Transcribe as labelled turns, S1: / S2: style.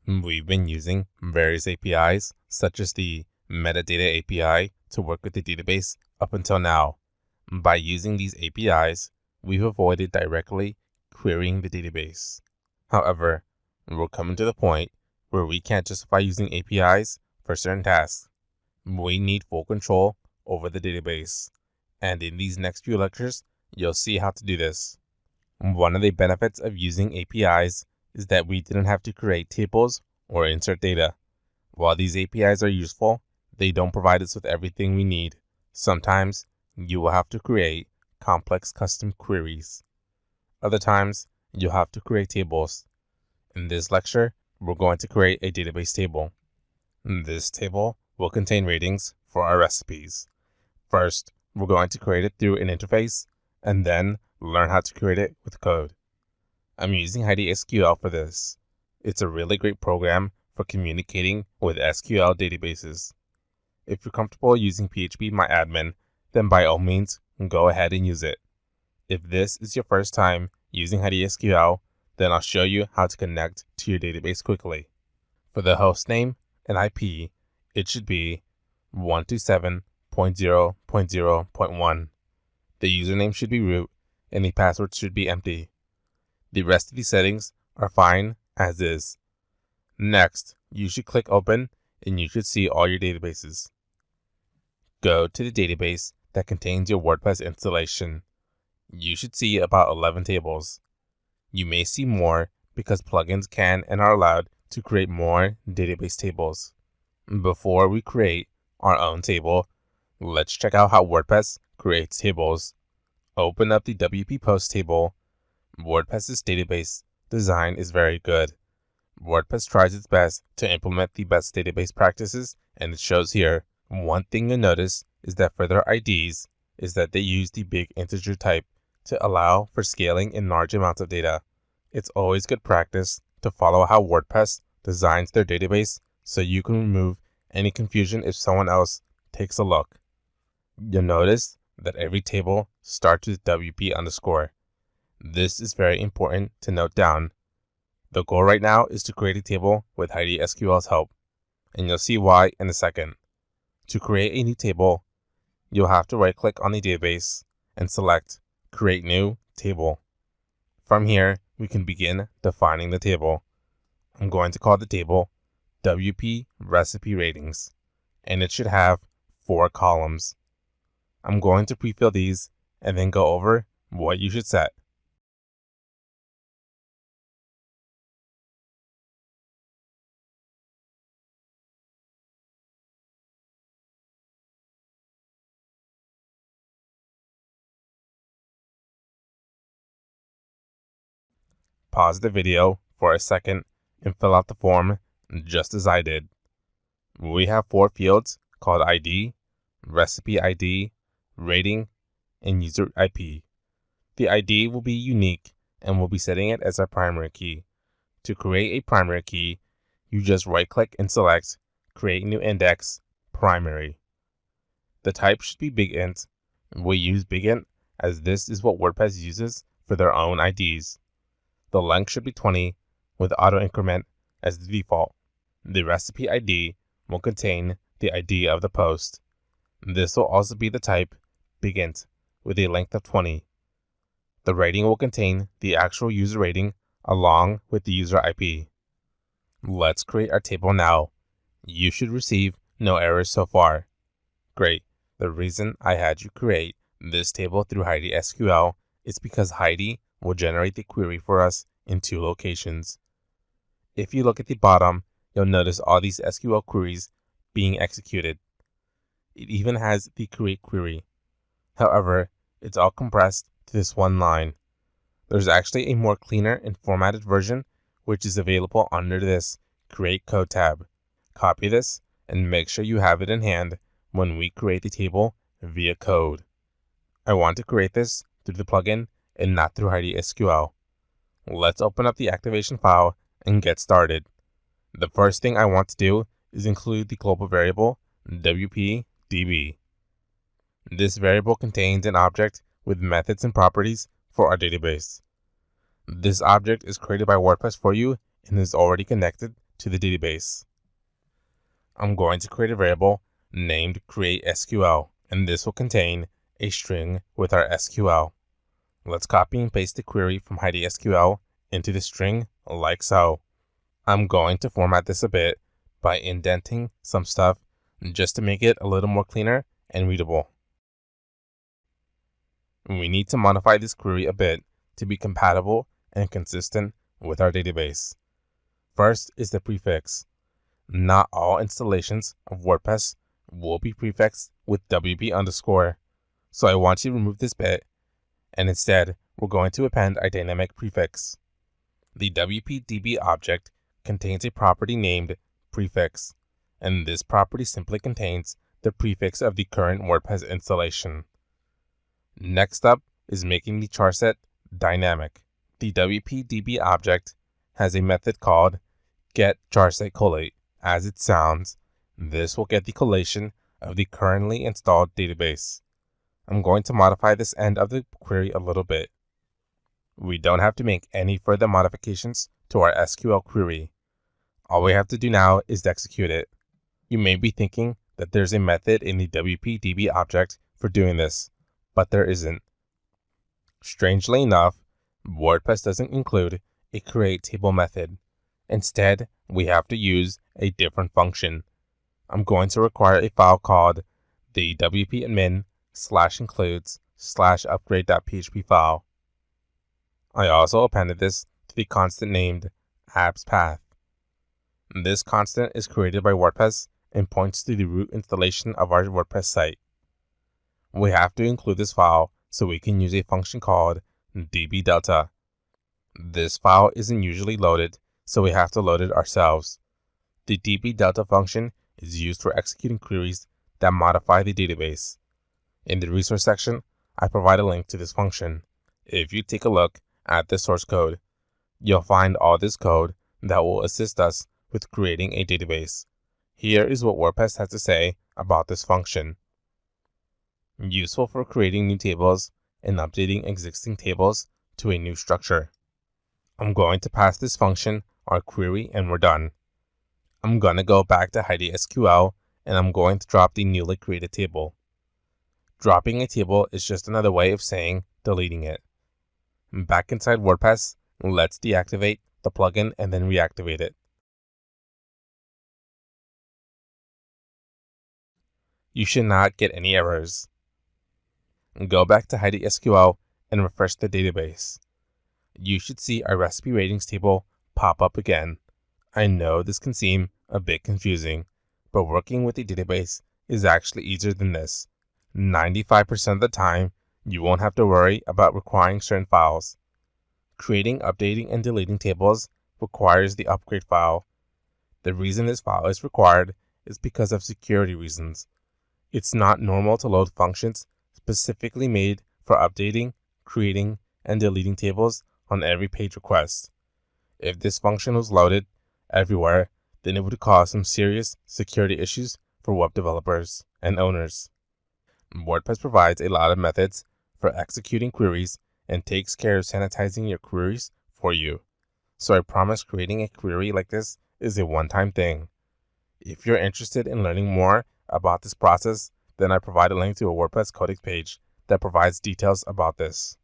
S1: We've been using various APIs, such as the metadata API, to work with the database up until now. By using these APIs, we've avoided directly querying the database. However, we're coming to the point where we can't justify using APIs for certain tasks. We need full control over the database. And in these next few lectures, you'll see how to do this. One of the benefits of using APIs is that we didn't have to create tables or insert data. While these APIs are useful, they don't provide us with everything we need. Sometimes you will have to create complex custom queries. Other times, you'll have to create tables. In this lecture, we're going to create a database table. This table will contain ratings for our recipes. First, we're going to create it through an interface, and then learn how to create it with code. I'm using Heidi SQL for this. It's a really great program for communicating with SQL databases. If you're comfortable using PHPMyAdmin, then by all means, go ahead and use it. If this is your first time using Heidi SQL, then I'll show you how to connect to your database quickly. For the host name and IP, it should be 127.0.0.1. The username should be root, and the password should be empty. The rest of the settings are fine as is. Next, you should click Open, and you should see all your databases. Go to the database that contains your WordPress installation. You should see about 11 tables. You may see more because plugins can and are allowed to create more database tables. Before we create our own table, let's check out how WordPress creates tables. Open up the WP Post table. WordPress's database design is very good. WordPress tries its best to implement the best database practices, and it shows here. One thing you'll notice is that for their IDs is that they use the big integer type to allow for scaling in large amounts of data. It's always good practice to follow how WordPress designs their database so you can remove any confusion if someone else takes a look. You'll notice that every table starts with WP underscore. This is very important to note down. The goal right now is to create a table with Heidi SQL's help, and you'll see why in a second. To create a new table, you'll have to right-click on the database and select Create New Table. From here, we can begin defining the table. I'm going to call the table WP Recipe Ratings, and it should have 4 columns. I'm going to pre-fill these and then go over what you should set. Pause the video for a second and fill out the form just as I did. We have 4 fields called ID, Recipe ID, Rating, and User IP. The ID will be unique and we'll be setting it as our primary key. To create a primary key, you just right-click and select Create New Index, Primary. The type should be BigInt. We use BigInt as this is what WordPress uses for their own IDs. The length should be 20 with auto increment as the default. The recipe ID will contain the ID of the post. This will also be the type BigInt with a length of 20. The rating will contain the actual user rating along with the user IP. Let's create our table now. You should receive no errors so far. Great. The reason I had you create this table through Heidi SQL is because Heidi will generate the query for us in 2 locations. If you look at the bottom, you'll notice all these SQL queries being executed. It even has the create query. However, it's all compressed to this one line. There's actually a more cleaner and formatted version which is available under this Create Code tab. Copy this and make sure you have it in hand when we create the table via code. I want to create this through the plugin and not through Heidi SQL. Let's open up the activation file and get started. The first thing I want to do is include the global variable WPDB. This variable contains an object with methods and properties for our database. This object is created by WordPress for you and is already connected to the database. I'm going to create a variable named createSQL, and this will contain a string with our SQL. Let's copy and paste the query from HeidiSQL into the string like so. I'm going to format this a bit by indenting some stuff just to make it a little more cleaner and readable. We need to modify this query a bit to be compatible and consistent with our database. First is the prefix. Not all installations of WordPress will be prefixed with WP_. So I want you to remove this bit, and instead we're going to append a dynamic prefix. The WP_DB object contains a property named prefix, and this property simply contains the prefix of the current WordPress installation. Next up is making the charset dynamic. The WP_DB object has a method called getCharsetCollate. As it sounds, this will get the collation of the currently installed database. I'm going to modify this end of the query a little bit. We don't have to make any further modifications to our SQL query. All we have to do now is to execute it. You may be thinking that there's a method in the WP_DB object for doing this, but there isn't. Strangely enough, WordPress doesn't include a createTable method. Instead, we have to use a different function. I'm going to require a file called the wp_admin/includes/upgrade.php file. I also appended this to the constant named apps_path. This constant is created by WordPress and points to the root installation of our WordPress site. We have to include this file so we can use a function called dbdelta. This file isn't usually loaded, so we have to load it ourselves. The dbdelta function is used for executing queries that modify the database. In the resource section, I provide a link to this function. If you take a look at the source code, you'll find all this code that will assist us with creating a database. Here is what WordPress has to say about this function. Useful for creating new tables and updating existing tables to a new structure. I'm going to pass this function our query and we're done. I'm going to go back to HeidiSQL and I'm going to drop the newly created table. Dropping a table is just another way of saying deleting it. Back inside WordPress, let's deactivate the plugin and then reactivate it. You should not get any errors. Go back to HeidiSQL and refresh the database. You should see our recipe ratings table pop up again. I know this can seem a bit confusing, but working with the database is actually easier than this. 95% of the time, you won't have to worry about requiring certain files. Creating, updating, and deleting tables requires the upgrade file. The reason this file is required is because of security reasons. It's not normal to load functions specifically made for updating, creating, and deleting tables on every page request. If this function was loaded everywhere, then it would cause some serious security issues for web developers and owners. WordPress provides a lot of methods for executing queries and takes care of sanitizing your queries for you. So I promise creating a query like this is a one-time thing. If you're interested in learning more about this process, then I provide a link to a WordPress Codex page that provides details about this.